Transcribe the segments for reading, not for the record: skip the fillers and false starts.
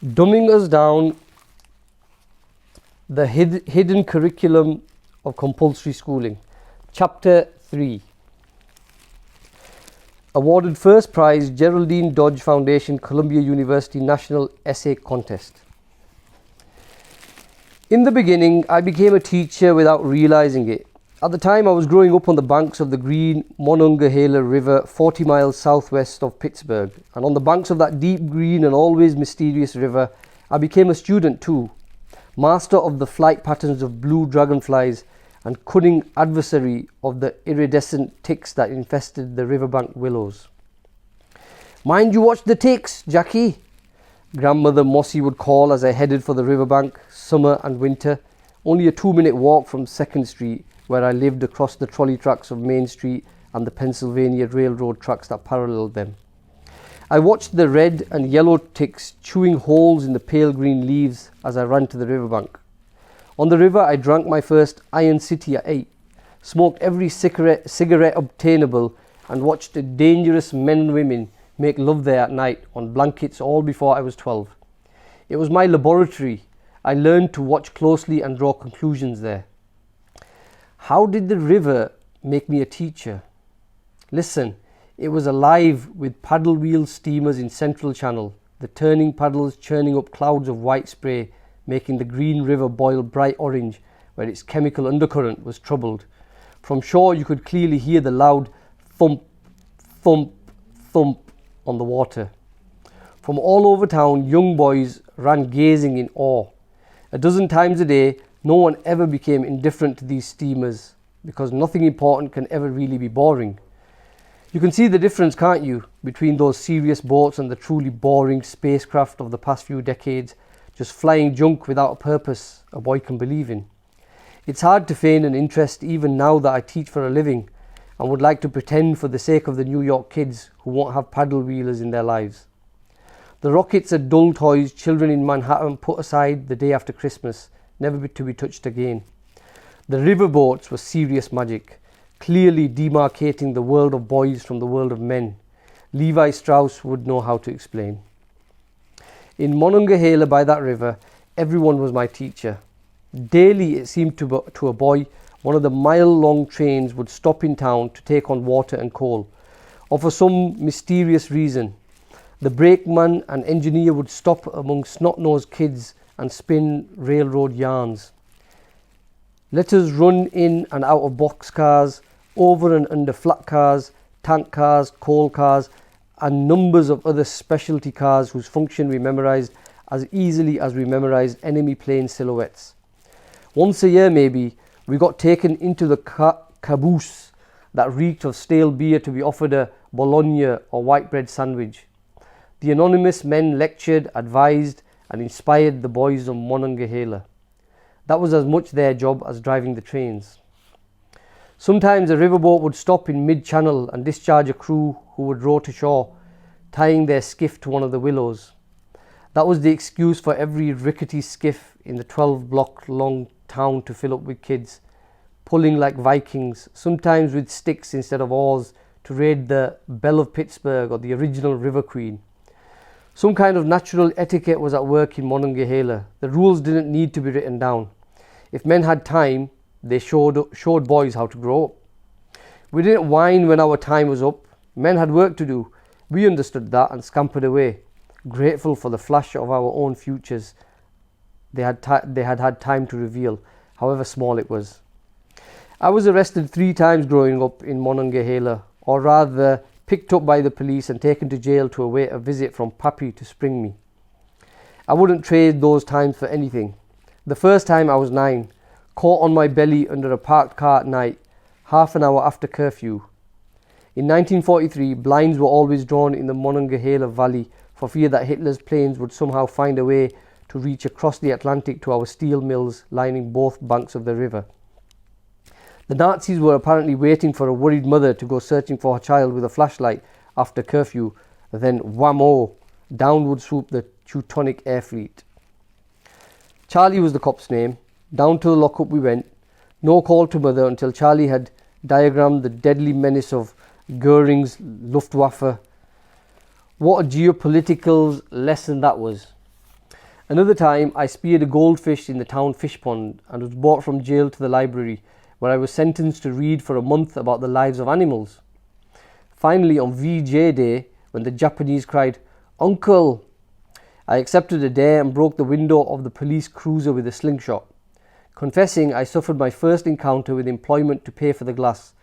Dumbing us down, the hidden curriculum of compulsory schooling. Chapter 3. Awarded first prize, Geraldine Dodge Foundation, Columbia University National Essay Contest. In the beginning, I became a teacher without realizing it. At the time, I was growing up on the banks of the green Monongahela River, 40 miles southwest of Pittsburgh. And on the banks of that deep green and always mysterious river, I became a student too, master of the flight patterns of blue dragonflies and cunning adversary of the iridescent ticks that infested the riverbank willows. "Mind you watch the ticks, Jackie," Grandmother Mossy would call as I headed for the riverbank, summer and winter, only a 2-minute walk from 2nd Street, where I lived across the trolley tracks of Main Street and the Pennsylvania Railroad tracks that paralleled them. I watched the red and yellow ticks chewing holes in the pale green leaves as I ran to the riverbank. On the river, I drank my first Iron City at 8, smoked every cigarette obtainable, and watched dangerous men and women make love there at night on blankets all before I was 12. It was my laboratory. I learned to watch closely and draw conclusions there. How did the river make me a teacher? Listen, it was alive with paddle wheel steamers in Central Channel, the turning paddles churning up clouds of white spray, making the green river boil bright orange where its chemical undercurrent was troubled. From shore you could clearly hear the loud thump, thump, thump on the water. From all over town, young boys ran gazing in awe. A dozen times a day, no one ever became indifferent to these steamers, because nothing important can ever really be boring. You can see the difference, can't you, between those serious boats and the truly boring spacecraft of the past few decades, just flying junk without a purpose a boy can believe in. It's hard to feign an interest even now that I teach for a living and would like to pretend for the sake of the New York kids who won't have paddle wheelers in their lives. The rockets are dull toys children in Manhattan put aside the day after Christmas, never to be touched again. The riverboats were serious magic, clearly demarcating the world of boys from the world of men. Levi Strauss would know how to explain. In Monongahela by that river, everyone was my teacher. Daily, it seemed to a boy, one of the mile-long trains would stop in town to take on water and coal, or for some mysterious reason, the brakeman and engineer would stop among snot-nosed kids and spin railroad yarns. Let us run in and out of boxcars, over and under flat cars, tank cars, coal cars, and numbers of other specialty cars whose function we memorized as easily as we memorized enemy plane silhouettes. Once a year maybe, we got taken into the caboose that reeked of stale beer to be offered a bologna or white bread sandwich. The anonymous men lectured, advised, and inspired the boys of Monongahela. That was as much their job as driving the trains. Sometimes a riverboat would stop in mid-channel and discharge a crew who would row to shore, tying their skiff to one of the willows. That was the excuse for every rickety skiff in the 12-block-long town to fill up with kids, pulling like Vikings, sometimes with sticks instead of oars, to raid the Belle of Pittsburgh or the original River Queen. Some kind of natural etiquette was at work in Monongahela. The rules didn't need to be written down. If men had time, they showed boys how to grow up. We didn't whine when our time was up. Men had work to do. We understood that and scampered away, grateful for the flash of our own futures they had had time to reveal, however small it was. I was arrested 3 times growing up in Monongahela, or rather picked up by the police and taken to jail to await a visit from Pappy to spring me. I wouldn't trade those times for anything. The first time I was 9, caught on my belly under a parked car at night, half an hour after curfew. In 1943, blinds were always drawn in the Monongahela Valley for fear that Hitler's planes would somehow find a way to reach across the Atlantic to our steel mills lining both banks of the river. The Nazis were apparently waiting for a worried mother to go searching for her child with a flashlight after curfew, then whammo, down would swoop the Teutonic air fleet. Charlie was the cop's name. Down to the lockup we went. No call to mother until Charlie had diagrammed the deadly menace of Goering's Luftwaffe. What a geopolitical lesson that was. Another time, I speared a goldfish in the town fish pond and was brought from jail to the library, where I was sentenced to read for a month about the lives of animals. Finally, on VJ Day, when the Japanese cried, "Uncle!" I accepted a dare and broke the window of the police cruiser with a slingshot. Confessing, I suffered my first encounter with employment to pay for the glass,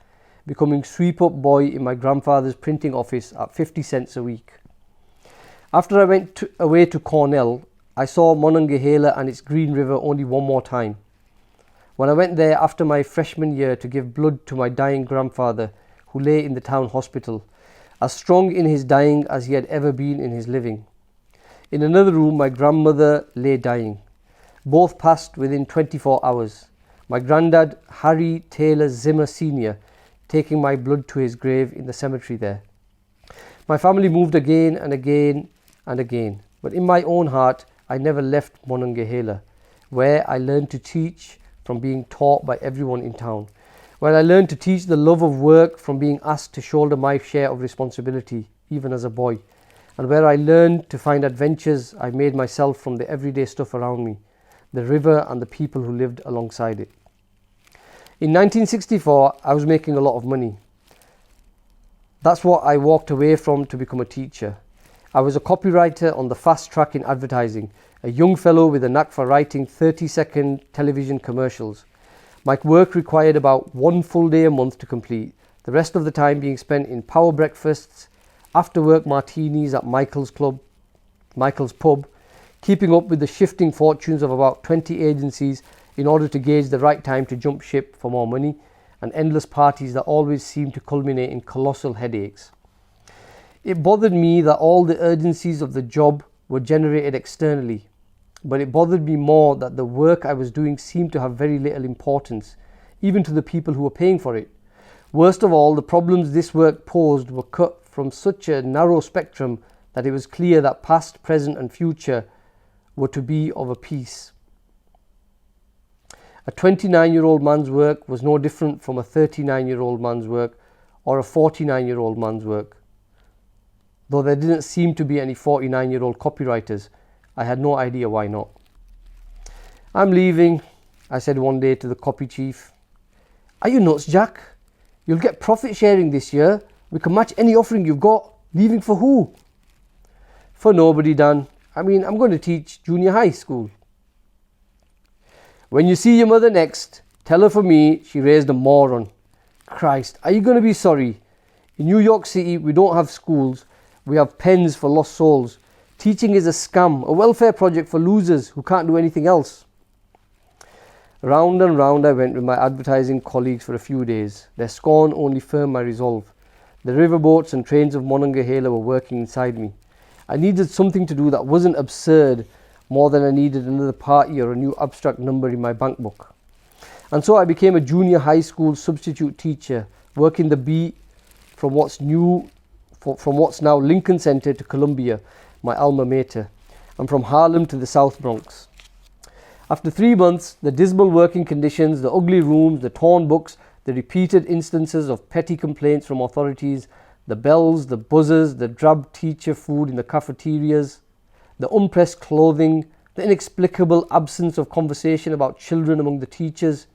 becoming sweep-up boy in my grandfather's printing office at 50 cents a week. After I went away to Cornell, I saw Monongahela and its Green River only one more time. When I went there after my freshman year to give blood to my dying grandfather, who lay in the town hospital, as strong in his dying as he had ever been in his living. In another room, my grandmother lay dying. Both passed within 24 hours. My granddad, Harry Taylor Zimmer Sr., taking my blood to his grave in the cemetery there. My family moved again and again and again, but in my own heart, I never left Monongahela, where I learned to teach from being taught by everyone in town, where I learned to teach the love of work from being asked to shoulder my share of responsibility, even as a boy, and where I learned to find adventures I made myself from the everyday stuff around me, the river and the people who lived alongside it. In 1964, I was making a lot of money. That's what I walked away from to become a teacher. I was a copywriter on the fast track in advertising, a young fellow with a knack for writing 30-second television commercials. My work required about one full day a month to complete, the rest of the time being spent in power breakfasts, after-work martinis at Michael's pub, keeping up with the shifting fortunes of about 20 agencies in order to gauge the right time to jump ship for more money, and endless parties that always seemed to culminate in colossal headaches. It bothered me that all the urgencies of the job were generated externally, but it bothered me more that the work I was doing seemed to have very little importance, even to the people who were paying for it. Worst of all, the problems this work posed were cut from such a narrow spectrum that it was clear that past, present and future were to be of a piece. A 29-year-old man's work was no different from a 39-year-old man's work or a 49-year-old man's work. Though there didn't seem to be any 49-year-old copywriters, I had no idea why not. "I'm leaving," I said one day to the copy chief. "Are you nuts, Jack? You'll get profit sharing this year. We can match any offering you've got. Leaving for who?" "For nobody, Dan. I'm going to teach junior high school." "When you see your mother next, tell her for me she raised a moron." "Christ, are you going to be sorry? In New York City, we don't have schools. We have pens for lost souls. Teaching is a scam, a welfare project for losers who can't do anything else." Round and round I went with my advertising colleagues for a few days. Their scorn only firmed my resolve. The riverboats and trains of Monongahela were working inside me. I needed something to do that wasn't absurd more than I needed another party or a new abstract number in my bank book. And so I became a junior high school substitute teacher, working the beat from what's now Lincoln Center to Columbia, my alma mater, and from Harlem to the South Bronx. After 3 months, the dismal working conditions, the ugly rooms, the torn books, the repeated instances of petty complaints from authorities, the bells, the buzzers, the drab teacher food in the cafeterias, the unpressed clothing, the inexplicable absence of conversation about children among the teachers.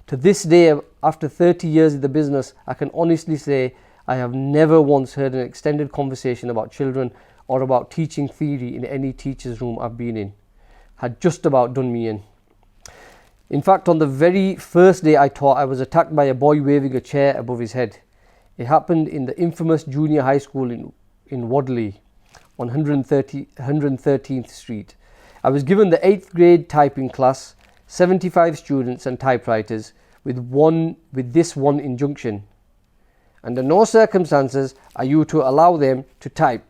To this day, after 30 years in the business, I can honestly say I have never once heard an extended conversation about children or about teaching theory in any teacher's room I've been in. Had just about done me in. In fact, on the very first day I taught, I was attacked by a boy waving a chair above his head. It happened in the infamous junior high school in Wadley on 113th Street. I was given the 8th grade typing class, 75 students and typewriters, with this one injunction: under no circumstances are you to allow them to type.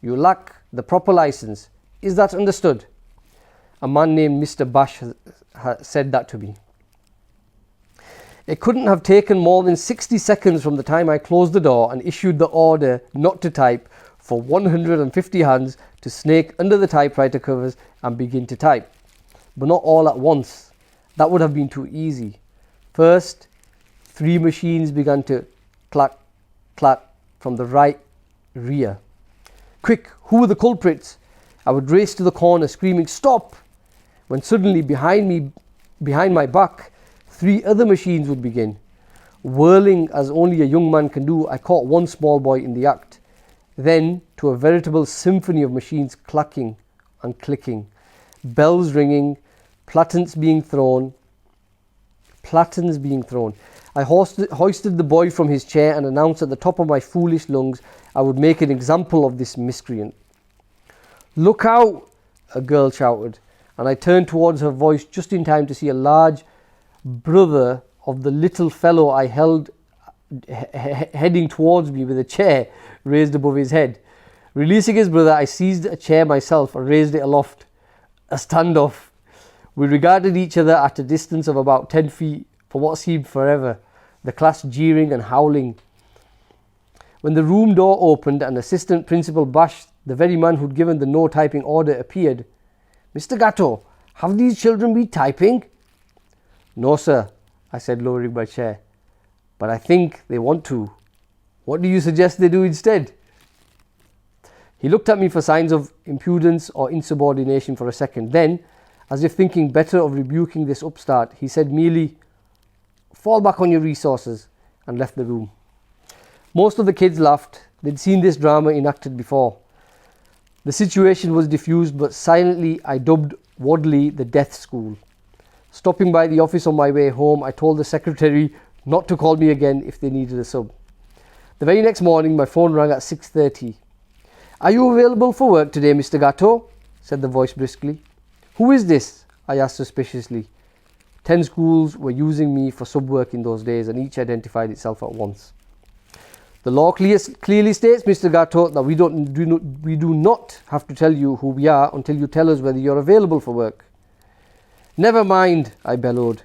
You lack the proper license. Is that understood? A man named Mr. Bash said that to me. It couldn't have taken more than 60 seconds from the time I closed the door and issued the order not to type for 150 hands to snake under the typewriter covers and begin to type. But not all at once. That would have been too easy. First, 3 machines began to clack, clack from the right rear. Quick, who were the culprits? I would race to the corner screaming, "Stop!" when suddenly behind my back, 3 other machines would begin. Whirling as only a young man can do, I caught one small boy in the act. Then, to a veritable symphony of machines clacking and clicking, bells ringing, platens being thrown. I hoisted the boy from his chair and announced at the top of my foolish lungs I would make an example of this miscreant. "Look out!" a girl shouted, and I turned towards her voice just in time to see a large brother of the little fellow I held heading towards me with a chair raised above his head. Releasing his brother, I seized a chair myself and raised it aloft. A standoff. We regarded each other at a distance of about 10 feet for what seemed forever, the class jeering and howling. When the room door opened and Assistant Principal Bash, the very man who'd given the no typing order, appeared. "Mr. Gatto, have these children been typing?" "No, sir," I said, lowering my chair. "But I think they want to. What do you suggest they do instead?" He looked at me for signs of impudence or insubordination for a second. Then, as if thinking better of rebuking this upstart, he said merely, "Fall back on your resources," and left the room. Most of the kids laughed. They'd seen this drama enacted before. The situation was diffused, but silently I dubbed Wadley the death school. Stopping by the office on my way home, I told the secretary not to call me again if they needed a sub. The very next morning, my phone rang at 6:30. "Are you available for work today, Mr. Gatto?" said the voice briskly. "Who is this?" I asked suspiciously. 10 schools were using me for sub work in those days, and each identified itself at once. "The law clearly states, Mr. Gatto, that we do not have to tell you who we are until you tell us whether you're available for work." "Never mind," I bellowed.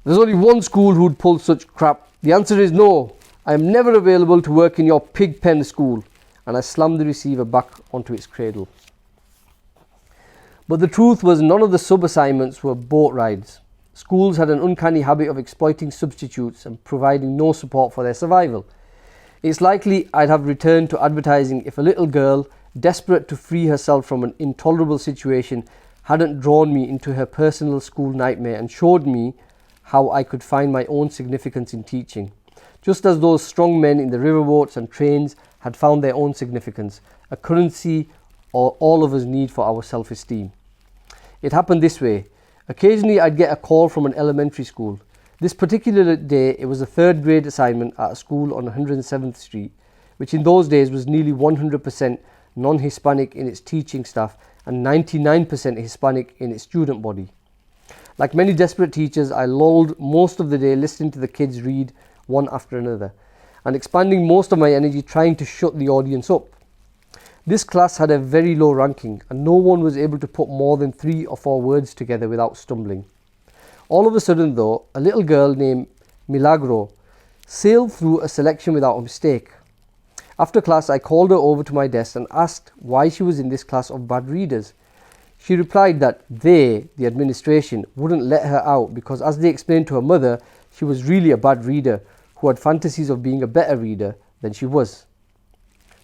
"There's only one school who'd pull such crap. The answer is no. I am never available to work in your pig pen school." And I slammed the receiver back onto its cradle. But the truth was, none of the sub-assignments were boat rides. Schools had an uncanny habit of exploiting substitutes and providing no support for their survival. It's likely I'd have returned to advertising if a little girl, desperate to free herself from an intolerable situation, hadn't drawn me into her personal school nightmare and showed me how I could find my own significance in teaching, just as those strong men in the riverboats and trains had found their own significance, a currency all of us need for our self-esteem. It happened this way. Occasionally I'd get a call from an elementary school. This particular day it was a 3rd grade assignment at a school on 107th Street, which in those days was nearly 100% non-Hispanic in its teaching staff and 99% Hispanic in its student body. Like many desperate teachers, I lolled most of the day listening to the kids read one after another, and expanding most of my energy trying to shut the audience up. This class had a very low ranking, and no one was able to put more than 3 or 4 words together without stumbling. All of a sudden though, a little girl named Milagro sailed through a selection without a mistake. After class, I called her over to my desk and asked why she was in this class of bad readers. She replied that they, the administration, wouldn't let her out because, as they explained to her mother, she was really a bad reader who had fantasies of being a better reader than she was.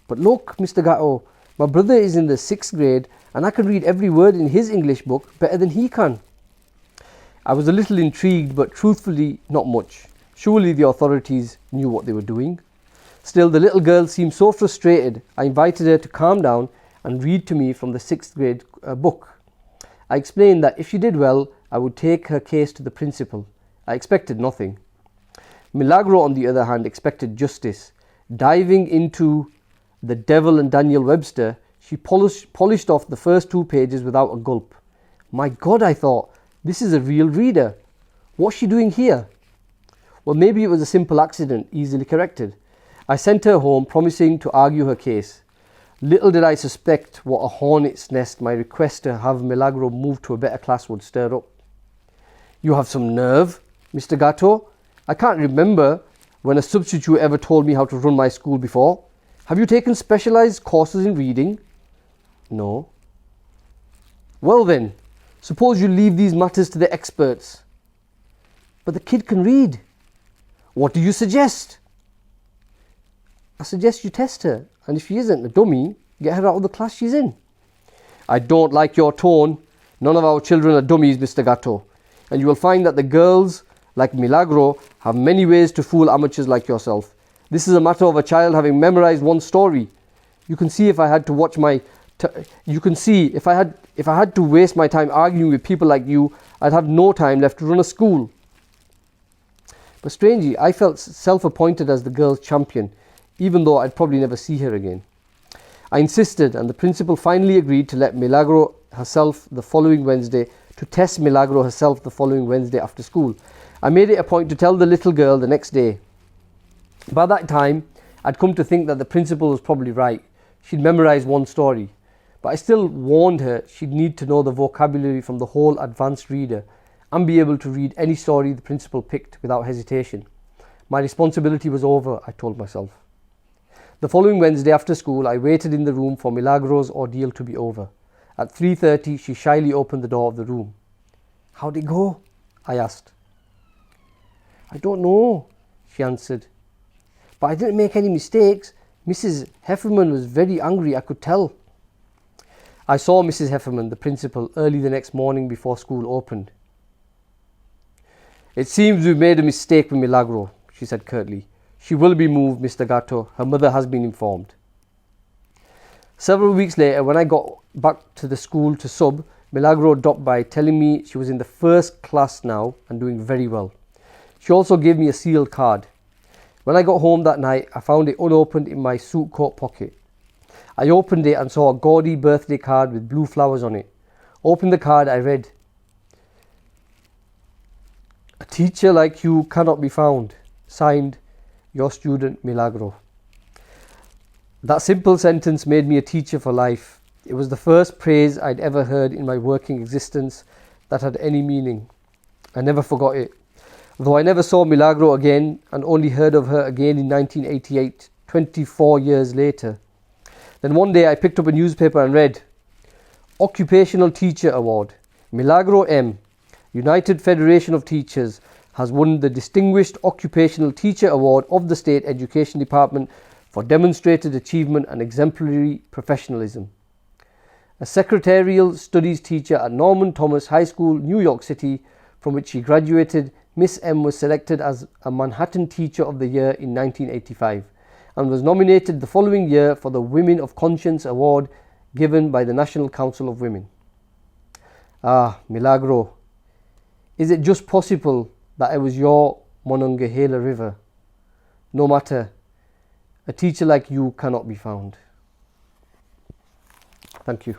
"But look, Mr. Gatto, my brother is in the 6th grade and I can read every word in his English book better than he can." I was a little intrigued, but truthfully not much. Surely the authorities knew what they were doing. Still, the little girl seemed so frustrated, I invited her to calm down and read to me from the 6th grade book. I explained that if she did well, I would take her case to the principal. I expected nothing. Milagro, on the other hand, expected justice. Diving into The Devil and Daniel Webster, she polished off the first 2 pages without a gulp. My God, I thought, this is a real reader. What's she doing here? Well, maybe it was a simple accident, easily corrected. I sent her home, promising to argue her case. Little did I suspect what a hornet's nest my request to have Milagro move to a better class would stir up. "You have some nerve, Mr. Gatto. I can't remember when a substitute ever told me how to run my school before. Have you taken specialized courses in reading?" "No." "Well then, suppose you leave these matters to the experts." "But the kid can read." "What do you suggest?" "I suggest you test her, and if she isn't a dummy, get her out of the class she's in." I don't like your tone. None of our children are dummies, Mr. Gatto. And you will find that the girls, like Milagro, have many ways to fool amateurs like yourself. This is a matter of a child having memorized one story. You can see if I had to waste my time arguing with people like you, I'd have no time left to run a school. But strangely, I felt self-appointed as the girls' champion, even though I'd probably never see her again. I insisted, and the principal finally agreed to let Milagro herself the following Wednesday, to test Milagro herself the following Wednesday after school. I made it a point to tell the little girl the next day. By that time, I'd come to think that the principal was probably right. She'd memorized one story. But I still warned her she'd need to know the vocabulary from the whole advanced reader and be able to read any story the principal picked without hesitation. My responsibility was over, I told myself. The following Wednesday after school, I waited in the room for Milagro's ordeal to be over. At 3:30, she shyly opened the door of the room. "How'd it go?" I asked. "I don't know," she answered. "But I didn't make any mistakes. Mrs. Hefferman was very angry, I could tell." I saw Mrs. Hefferman, the principal, early the next morning before school opened. "It seems we've made a mistake with Milagro," she said curtly. "She will be moved, Mr. Gatto. Her mother has been informed." Several weeks later, when I got back to the school to sub, Milagro dropped by telling me she was in the first class now and doing very well. She also gave me a sealed card. When I got home that night, I found it unopened in my suit coat pocket. I opened it and saw a gaudy birthday card with blue flowers on it. Opening the card, I read, "A teacher like you cannot be found. Signed, your student Milagro." That simple sentence made me a teacher for life. It was the first praise I'd ever heard in my working existence that had any meaning. I never forgot it. Though I never saw Milagro again and only heard of her again in 1988, 24 years later. Then one day I picked up a newspaper and read, "Occupational Teacher Award. Milagro M., United Federation of Teachers, has won the Distinguished Occupational Teacher Award of the State Education Department for demonstrated achievement and exemplary professionalism. A secretarial studies teacher at Norman Thomas High School, New York City, from which she graduated, Miss M was selected as a Manhattan Teacher of the Year in 1985 and was nominated the following year for the Women of Conscience Award given by the National Council of Women." Ah, Milagro, is it just possible that I was your Monongahela River? No matter, a teacher like you cannot be found. Thank you.